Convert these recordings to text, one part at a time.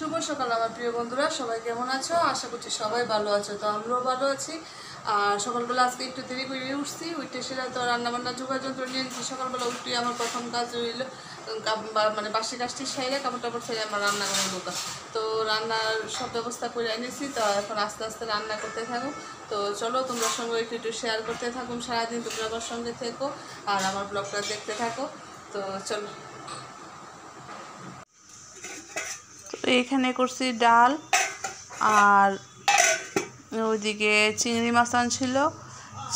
শুভ সকাল আমার প্রিয় বন্ধুরা, সবাই কেমন আছো? আশা করছি সবাই ভালো আছো। তো আমরাও ভালো আছি। আর সকালবেলা আজকে একটু দেরি করে উঠছি, উঠে সেটা তো রান্নাবান্না যোগাযোগ যন্ত্র নিয়ে নিচ্ছি। সকালবেলা উঠে আমার প্রথম কাজ হইলো মানে বাসি কাজটি সাইলে কাপড় টাপড় ছেড়ে আমার রান্না করে ঢোকা। তো রান্নার সব ব্যবস্থা করে এনেছি, তো এখন আস্তে আস্তে রান্না করতে থাকো। তো চলো তোমরা সঙ্গে একটু একটু শেয়ার করতে থাকুন, সারাদিন তোমরা আমার সঙ্গে থেকো আর আমার ব্লগটা দেখতে থাকো। তো চলো, এখানে করছি ডাল আর ওইদিকে চিংড়ি মাছ আনছিল,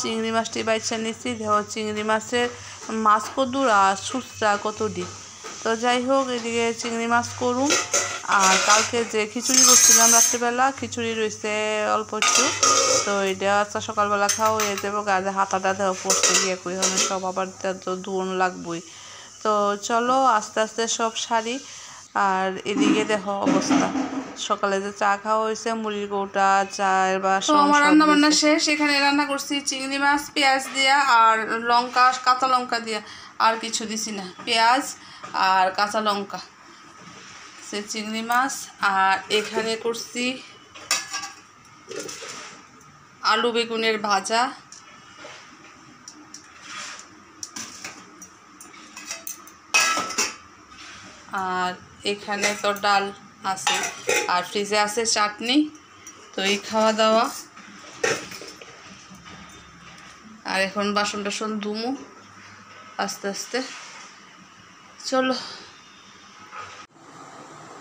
চিংড়ি মাছটি বাইচা নিচ্ছি। দেখো চিংড়ি মাছের মাছ কদুর আর সুচটা কতটি। তো যাই হোক, এদিকে চিংড়ি মাছ করুন। আর কালকে যে খিচুড়ি করছিলাম রাত্রিবেলা, খিচুড়ি রয়েছে অল্প একটু, তো এটা আচ্ছা সকালবেলা খাওয়া হয়ে যাবো। গায়ে হাতাটা দেওয়া পড়তে গিয়ে কই সব আবার তো ধুন লাগবই। তো চলো আস্তে আস্তে সব সারি। আর এদিকে দেখো অবস্থা, সকালে যে চা খাওয়া হয়েছে, মুড়ির কৌটা, চায়ের বাসন। তো আমার রান্না বান্না শেষ। এখানে রান্না করছি চিংড়ি মাছ পেঁয়াজ দিয়া আর লঙ্কা, কাঁচা লঙ্কা দিয়া, আর কিছু দিছি না, পেঁয়াজ আর কাঁচা লঙ্কা, সে চিংড়ি মাছ। আর এখানে করছি আলু বেগুনের ভাজা, আর এখানে তো ডাল আছে, আর ফ্রিজে আছে চাটনি। তো এই খাওয়া দাওয়া। আর এখন বাসন টাসন ধুমু আস্তে আস্তে। চলো।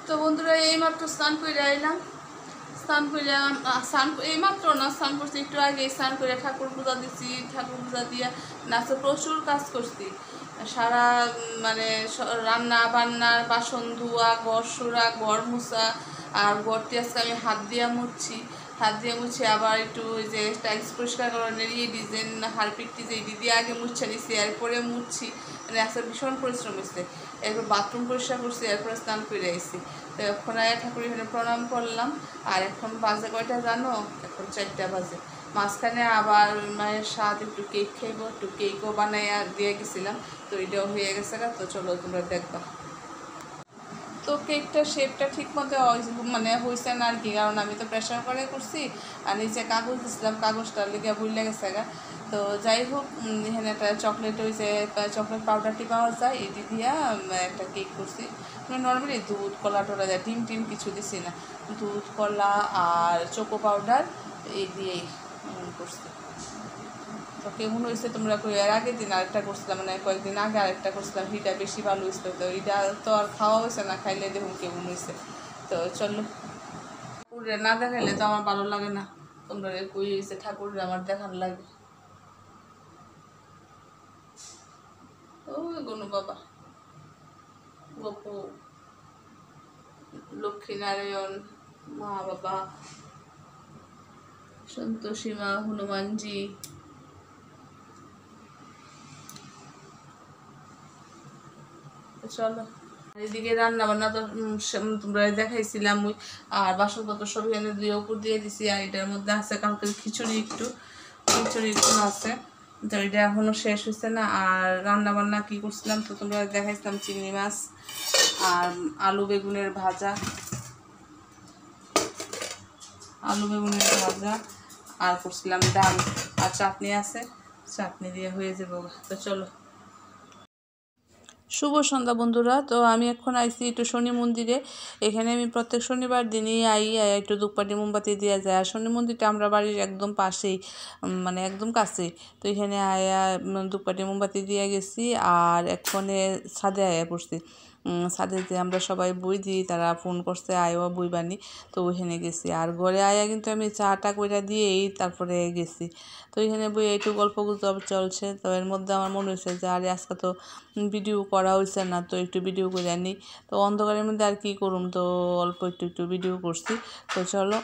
তো বন্ধুরা, এইমাত্র স্নান করে আইলাম। এইমাত্র না, স্নান করছি একটু আগে। স্নান করে ঠাকুর পূজা দিচ্ছি, ঠাকুর পূজা দিয়ে নাচে প্রচুর কাজ করছি। সারা মানে রান্না বান্নার, বাসন ধোয়া, ঘর সরা, ঘর মুছা। আর ঘরটি আজকে আমি হাত দিয়ে মুছি। আবার একটু ওই যে টাইলস পরিষ্কার করানোর ডিজাইন হারপিকটি যে এটি দিয়ে আগে মুছে নিচ্ছি, এরপরে মুছছি। মানে আজকে ভীষণ পরিশ্রম হয়েছে। এরপর বাথরুম পরিষ্কার করছি, এরপরে স্নান করে আসছি। তো এখন ঠাকুর এখানে প্রণাম করলাম। আর এখন বাজে কয়টা জানো? এখন 4টা বাজে। মাঝখানে আবার মায়ের সাথে একটু কেক খাইব, একটু কেকও বানাইয়া দিয়ে গেছিলাম। তো এটাও হয়ে গেছে। তো চলো তোমরা দেখবা। তো কেকটার শেপটা ঠিক মতো মানে হয়েছে না আর কি, কারণ আমি তো প্রেশার করে করছি। আর নিচে কাগজ দিয়েছিলাম, কাগজটা লেগে ভুলে গেছে গা। তো যাই হোক, এখানে একটা চকলেট হয়েছে, চকলেট পাউডারটি পাওয়া যায়, এটি দিয়া একটা কেক করছি। মানে নর্মালি দুধ কলা টোলা যায়, ডিম কিছু দিছি না, দুধ কলা আর চকো পাউডার এই দিয়েই করছি। তো কেমন হয়েছে তোমরা কই? এর আগের দিন আরেকটা করছিলাম, মানে কয়েকদিন আগে আরেকটা করছিলাম, এটা বেশি ভালো হয়েছিল। তো এটা তো আর খাওয়া হয়েছে না, খাইলে দেখুন কেমন হয়েছে। তো চলো, ঠাকুরে না দেখাইলে তো আমার ভালো লাগে না। তোমরা কই হয়েছে ঠাকুরে আমার দেখার লাগে। ও গনু বাবা, গপু, লক্ষ্মীনারায়ণ, মা বাবা, সন্তোষী মা, হনুমানজি। চলো, এদিকে রান্না বান্না তো তোমরা দেখাইছিলাম ওই। আর বাসনপত্র সব এখানে দিয়ে উপর দিয়ে দিছি। আর এটার মধ্যে আছে কালকে খিচুড়ি একটু আছে। তো এটা এখনো শেষ হয়েছে না। আর রান্না বান্না কি করছিলাম তো তোমরা দেখাইছিলাম, চিংড়ি মাছ আর আলু বেগুনের ভাজা, আর করছিলাম ডাল, আর চাটনি আছে, চাটনি দিয়ে হয়ে যাবো। তো চলো। শুভ সন্ধ্যা বন্ধুরা। তো আমি এখন আইছি একটু শনি মন্দিরে। এখানে আমি প্রত্যেক শনিবার দিনই একটু ধূপকাঠি মোমবাতি দেওয়া যায়। আর শনি মন্দিরটা আমরা বাড়ির একদম পাশেই, মানে একদম কাছেই। তো এখানে ধূপকাঠি মোমবাতি দিয়ে গেছি। আর এক্ষণে ছাদে পড়ছি। ছাদে যে আমরা সবাই বই দিই, তারা ফোন করছে আয়ও বই বানি। তো ওইখানে গেছি। আর ঘরে কিন্তু আমি চাটা কইরা দিয়েই তারপরে গেছি। তো এখানে বই একটু গল্প গুজব চলছে। তো এর মধ্যে আমার মনে হয়েছে যে আরে আজকে তো ভিডিও করা হয়েছে না, তো একটু ভিডিও করে আনি। তো অন্ধকারের মধ্যে আর কি করুম, তো অল্প একটু ভিডিও করছি। তো চলো।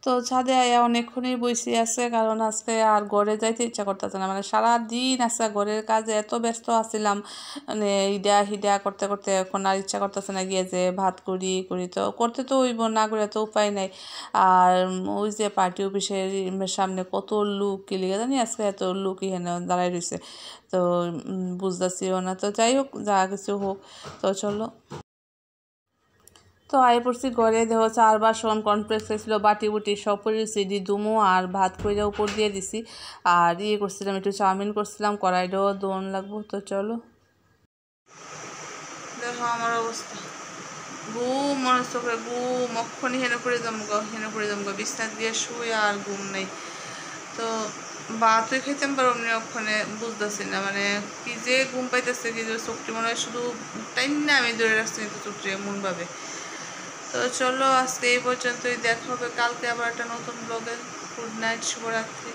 তো ছাদে অনেকক্ষণই বসে আছে, কারণ আজকে আর ঘরে যাইতে ইচ্ছা করতেছে না। মানে সারাদিন আজকে ঘরের কাজে এত ব্যস্ত আছিলাম, মানে হিডা করতে করতে এখন আর ইচ্ছা করতেছে না গিয়ে যে ভাত করি। তো করতে তো হইব, না করে তো উপায় নাই। আর ওই যে পার্টি অফিসের সামনে কত লোক, কি লিগে জানি আজকে এত লোক এখানে দাঁড়াই রয়েছে। তো বুঝতেছিও না। তো যাই হোক, যা কিছু হোক। তো চলো। তো আয় পড়ছি ঘরে, দেখো চার বাসন কর্নফ্লেক্স ছিল, বাটি বুটি সব পরিছি দুমো, আর ভাত কইরা উপর দিয়ে দিছি। আর ইয়ে করছিলাম, একটু চাউমিন করছিলাম, কড়াইটাও দোন লাগবো। তো চলো দেখো আমার অবস্থা, ঘুম মনে চোখে ঘুম, অক্ষণই হেনে পড়ে যাবো বিছনা দিয়ে শুয়ে, আর ঘুম নেই। তো ভাতই খেতাম পারো অমনি ওখানে, বুঝতেছি না মানে কি যে ঘুম পাইতেছে, কি যে চোখটি মনে হয় শুধু টাইম না আমি ধরে রাখছি কিন্তু চোখটি এমনভাবে। তো চলো আজকে এই পর্যন্তই, দেখা হবে কালকে আবার একটা নতুন ব্লগে। গুড নাইট, শুভরাত্রি।